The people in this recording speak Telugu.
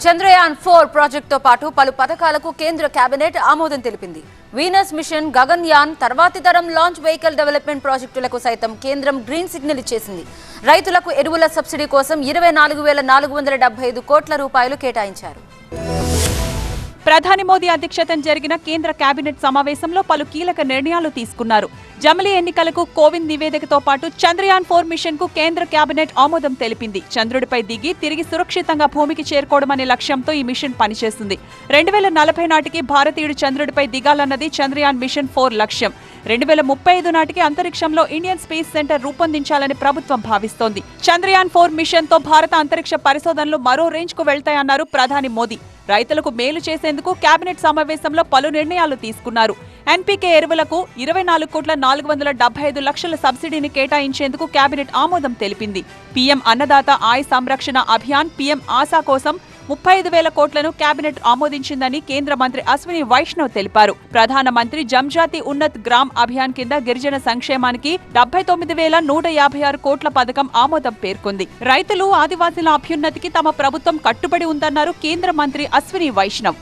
చంద్రయాన్ 4 ప్రాజెక్టుతో పాటు పలు పథకాలకు కేంద్ర కేబినెట్ ఆమోదం తెలిపింది. వీనస్ మిషన్, గగన్యాన్, తర్వాతి తరం లాంచ్ వెహికల్ డెవలప్మెంట్ ప్రాజెక్టులకు సైతం కేంద్రం గ్రీన్ సిగ్నల్ ఇచ్చేసింది. రైతులకు ఎరువుల సబ్సిడీ కోసం 24,475 కోట్ల రూపాయలు కేటాయించారు. ప్రధాని మోదీ అధ్యక్షతన జరిగిన కేంద్ర కేబినెట్ సమావేశంలో పలు కీలక నిర్ణయాలు తీసుకున్నారు. జమిలీ ఎన్నికలకు కోవింద్ నివేదికతో పాటు చంద్రయాన్ 4 మిషన్ కు కేంద్ర కేబినెట్ ఆమోదం తెలిపింది. చంద్రుడిపై దిగి తిరిగి సురక్షితంగా భూమికి చేరుకోవడం అనే లక్ష్యంతో ఈ మిషన్ పనిచేస్తుంది. 2040 నాటికి భారతీయుడు చంద్రుడిపై దిగాలన్నది చంద్రయాన్ మిషన్ 4 లక్ష్యం. 2035 నాటికి అంతరిక్షంలో ఇండియన్ స్పేస్ సెంటర్ రూపొందించాలని ప్రభుత్వం భావిస్తోంది. చంద్రయాన్ 4 మిషన్ తో భారత అంతరిక్ష పరిశోధనలు మరో రేంజ్ కు వెళ్తాయన్నారు ప్రధాని మోదీ. రైతులకు మేలు చేసేందుకు కేబినెట్ సమావేశంలో పలు నిర్ణయాలు తీసుకున్నారు. ఎన్పీకే ఎరువులకు 24,475 లక్షల సబ్సిడీని కేటాయించేందుకు కేబినెట్ ఆమోదం తెలిపింది. పీఎం అన్నదాత ఆయ్ సంరక్షణ అభియాన్, పీఎం ఆశా కోసం 35,000 కోట్లను కేబినెట్ ఆమోదించిందని కేంద్ర మంత్రి అశ్విని వైష్ణవ్ తెలిపారు. ప్రధానమంత్రి జంజాతి ఉన్నత్ గ్రామ్ అభియాన్ కింద గిరిజన సంక్షేమానికి 79,156 కోట్ల పథకం ఆమోదం పేర్కొంది. రైతులు, ఆదివాసీల అభ్యున్నతికి తమ ప్రభుత్వం కట్టుబడి ఉందన్నారు కేంద్ర మంత్రి అశ్విని వైష్ణవ్.